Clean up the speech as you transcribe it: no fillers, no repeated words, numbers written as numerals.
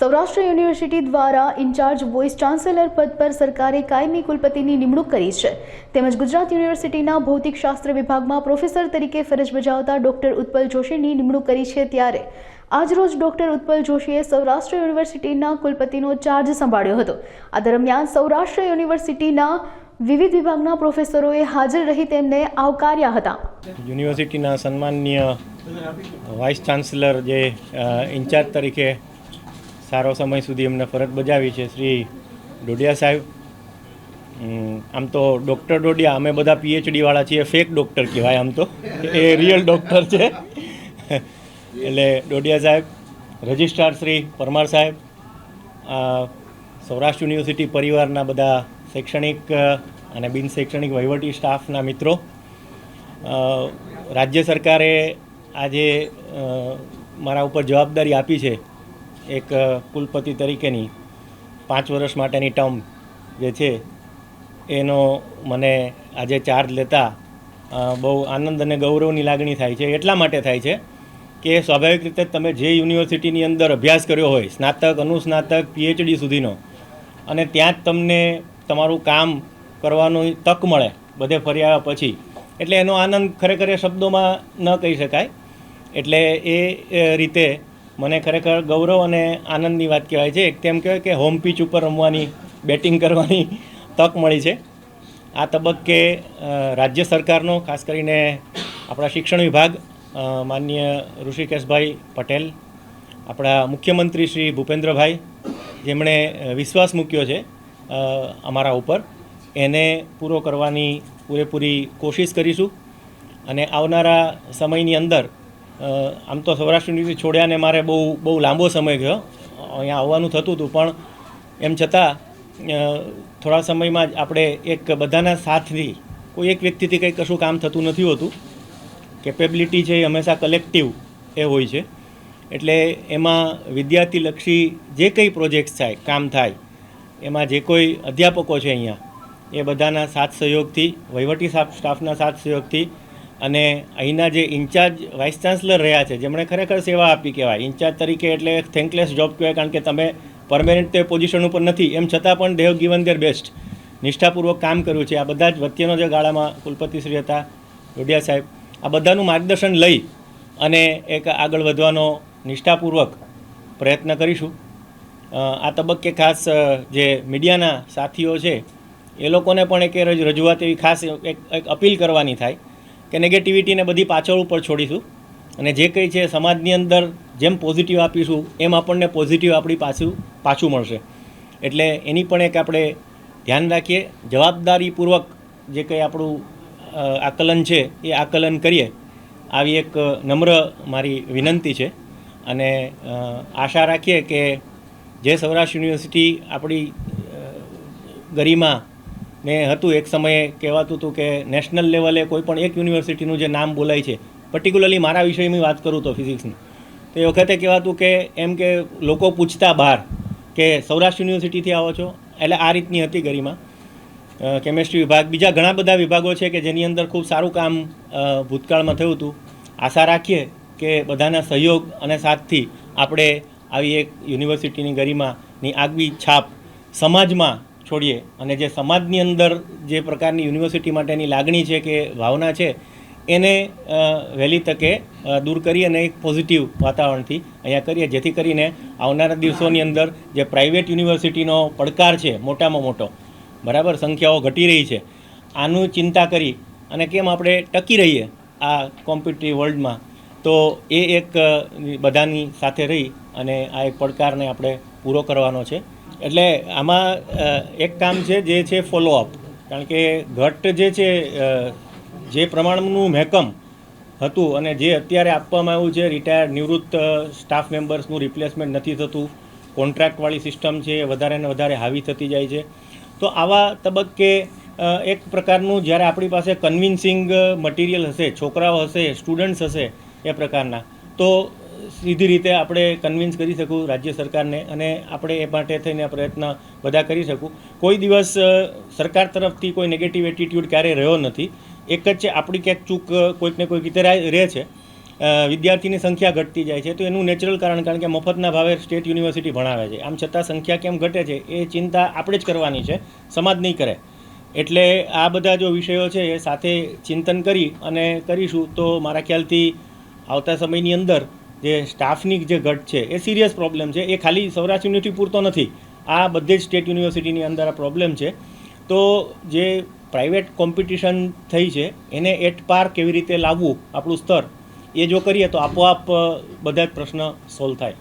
Saurashtra university દ્વારા in charge voice chancellor પદ પર સરકારે કાયમી કુલપતિની નિમણૂક કરી છે. તેમજ ગુજરાત યુનિવર્સિટીના ભૌતિકશાસ્ત્ર વિભાગમાં પ્રોફેસર તરીકે ફરજ બજાવતા ડોક્ટર ઉત્પલ જોશીની નિમણૂક કરી છે. ત્યારે આજરોજ ડોક્ટર ઉત્પલ જોશીએ સૌરાષ્ટ્ર યુનિવર્સિટીના કુલપતિનો ચાર્જ સંભાળ્યો હતો. આ દરમિયાન સૌરાષ્ટ્ર યુનિવર્સિટીના વિવિધ વિભાગના પ્રોફેસરોએ હાજર રહી તેમને આવકાર્યા હતા. યુનિવર્સિટીના સન્માનનીય વાઇસ ચાન્સલર જે ઇન્ચાર્જ તરીકે સારો સમય સુધી એમને ફરજ બજાવી છે શ્રી ડોડિયા સાહેબ. આમ તો ડૉક્ટર ડોડિયા અમે બધા પીએચડી વાળા છીએ, ફેક ડૉક્ટર કહેવાય, આમ તો એ રિયલ ડૉક્ટર છે. એટલે ડોડિયા સાહેબ, રજિસ્ટ્રાર શ્રી પરમાર સાહેબ, સૌરાષ્ટ્ર યુનિવર્સિટી પરિવારના બધા શૈક્ષણિક અને બિન શૈક્ષણિક વહીવટી સ્ટાફના મિત્રો, રાજ્ય સરકારે આજે મારા ઉપર જવાબદારી આપી છે એક કુલપતિ તરીકેની 5 વર્ષ માટેની ટર્મ જે છે એનો મને આજે ચાર્જ લેતા બહુ આનંદ અને ગૌરવની લાગણી થાય છે. એટલા માટે થાય છે કે સ્વાભાવિક રીતે તમે જે યુનિવર્સિટીની અંદર અભ્યાસ કર્યો હોય, સ્નાતક, અનુસ્નાતક, પીએચડી સુધીનો, અને ત્યાં જ તમને તમારું કામ કરવાની તક મળે બધે ફરી આવ્યા પછી, એટલે એનો આનંદ ખરેખર શબ્દોમાં ન કહી શકાય. એટલે એ રીતે મને ખરેખર ગૌરવ અને આનંદની વાત કહેવાય છે. એક તેમ કહેવાય કે હોમ પિચ ઉપર રમવાની, બેટિંગ કરવાની તક મળી છે. આ તબક્કે રાજ્ય સરકારનો, ખાસ કરીને આપણા શિક્ષણ વિભાગ માનનીય ઋષિકેશભાઈ પટેલ, આપણા મુખ્યમંત્રી શ્રી ભૂપેન્દ્રભાઈ, જેમણે વિશ્વાસ મૂક્યો છે અમારા ઉપર, એને પૂરો કરવાની પૂરેપૂરી કોશિશ કરીશું. અને આવનારા સમયની અંદર આમ તો સૌરાષ્ટ્ર યુનિવર્સિટી છોડ્યાને મારે બહુ લાંબો સમય ગયો, અહીંયા આવવાનું થતું હતું, પણ એમ છતાં થોડા સમયમાં જ આપણે એક બધાના સાથથી, કોઈ એક વ્યક્તિથી કંઈ કશું કામ થતું નથી હોતું. કેપેબિલિટી છે એ હંમેશા કલેક્ટિવ એ હોય છે. એટલે એમાં વિદ્યાર્થીલક્ષી જે કંઈ પ્રોજેક્ટ્સ થાય, કામ થાય, એમાં જે કોઈ અધ્યાપકો છે અહીંયા, એ બધાના સાથ સહયોગથી, વહીવટી સ્ટાફના સાથ સહયોગથી, અને અહીંના જે ઇન્ચાર્જ વાઇસ ચાન્સલર રહ્યા છે, જેમણે ખરેખર સેવા આપી કહેવાય. ઇન્ચાર્જ તરીકે એટલે થેન્કલેસ જોબ કહેવાય, કારણ કે તમે પરમેનન્ટ તે પોઝિશન ઉપર નથી, એમ છતાં પણ they have given there best, નિષ્ઠાપૂર્વક કામ કર્યું છે. આ બધા જ વચ્ચેનો જે ગાળામાં કુલપતિશ્રી હતા ડોડિયા સાહેબ, આ બધાનું માર્ગદર્શન લઈ અને એક આગળ વધવાનો નિષ્ઠાપૂર્વક પ્રયત્ન કરીશું. આ તબક્કે ખાસ જે મીડિયાના સાથીઓ છે એ લોકોને પણ એક રજૂઆત એવી ખાસ એક અપીલ કરવાની થાય કે નેગેટિવિટીને બધી પાછળ ઉપર છોડીશું, અને જે કંઈ છે સમાજની અંદર જેમ પોઝિટિવ આપીશું એમ આપણને પોઝિટિવ આપણી પાછું મળશે. એટલે એની પણ એક આપણે ધ્યાન રાખીએ, જવાબદારીપૂર્વક જે કંઈ આપણું આકલન છે એ આકલન કરીએ, આવી એક નમ્ર મારી વિનંતી છે. અને આશા રાખીએ કે જે સૌરાષ્ટ્ર યુનિવર્સિટી આપણી ગરિમા ને હતું, એક સમયે કહેવાતું હતું કે નેશનલ લેવલે કોઈ પણ એક યુનિવર્સિટીનું જે નામ બોલાય છે, પર્ટિક્યુલરલી મારા વિષયની વાત કરું તો ફિઝિક્સની, તો એ વખતે કહેવાતું કે એમ કે લોકો પૂછતા બહાર કે સૌરાષ્ટ્ર યુનિવર્સિટીથી આવો છો, એટલે આ રીતની હતી ગરિમા. કેમેસ્ટ્રી વિભાગ, બીજા ઘણા બધા વિભાગો છે કે જેની અંદર ખૂબ સારું કામ ભૂતકાળમાં થયું હતું. આશા રાખીએ કે બધાના સહયોગ અને સાથથી આપણે આવી એક યુનિવર્સિટીની ગરિમાની આગવી છાપ સમાજમાં છોડીએ, અને જે સમાજની અંદર જે પ્રકારની યુનિવર્સિટી માટેની લાગણી છે કે ભાવના છે એને વહેલી તકે દૂર કરી અને એક પોઝિટિવ વાતાવરણથી અહીંયા કરીએ, જેથી કરીને આવનારા દિવસોની અંદર જે પ્રાઇવેટ યુનિવર્સિટીનો પડકાર છે મોટામાં મોટો, બરાબર, સંખ્યાઓ ઘટી રહી છે, આનું ચિંતા કરી અને કેમ આપણે ટકી રહીએ આ કોમ્પિટિટિવ વર્લ્ડમાં, તો એ એક બધાની સાથે રહી અને આ એક પડકારને આપણે પૂરો કરવાનો છે. એટલે આમાં એક કામ છે જે છે ફોલોઅપ, કારણ કે ઘટ જે છે જે પ્રમાણનું મહેકમ હતું અને જે અત્યારે આપવામાં આવ્યું છે, રિટાયર્ડ નિવૃત્ત સ્ટાફ મેમ્બર્સનું રિપ્લેસમેન્ટ નથી થતું, કોન્ટ્રાક્ટવાળી સિસ્ટમ છે એ વધારે ને વધારે હાવી થતી જાય છે. તો આવા તબક્કે એક પ્રકારનું જ્યારે આપણી પાસે કન્વિન્સિંગ મટીરિયલ હશે, છોકરાઓ હશે, સ્ટુડન્ટ્સ હશે એ પ્રકારના, તો સીધી રીતે આપણે કન્વિન્સ કરી શકું રાજ્ય સરકારને, અને આપણે એ માટે થઈને પ્રયત્ન બધા કરી શકું. કોઈ દિવસ સરકાર તરફથી કોઈ નેગેટિવ એટીટ્યૂડ ક્યારેય રહ્યો નથી. એક જ છે, આપણી ક્યાંક ચૂક કોઈક ને કોઈક રીતે રહે છે, વિદ્યાર્થીની સંખ્યા ઘટતી જાય છે. તો એનું નેચરલ કારણ કે મફતના ભાવે સ્ટેટ યુનિવર્સિટી ભણાવે છે. આમ છતાં સંખ્યા કેમ ઘટે છે એ ચિંતા આપણે જ કરવાની છે, સમાજ નહીં કરે. એટલે આ બધા જો વિષયો છે એ સાથે ચિંતન કરી અને કરીશું તો મારા ખ્યાલથી આવતા સમયની અંદર જે સ્ટાફની જે ઘટ છે એ સિરિયસ પ્રોબ્લેમ છે. એ ખાલી સૌરાષ્ટ્ર યુનિવર્સિટી પૂરતો નથી, આ બધી જ સ્ટેટ યુનિવર્સિટીની અંદર આ પ્રોબ્લેમ છે. તો જે પ્રાઇવેટ કોમ્પિટિશન થઈ છે એને એટ પાર કેવી રીતે લાવવું આપણું સ્તર, એ જો કરીએ તો આપોઆપ બધા જ પ્રશ્ન સોલ્વ થાય.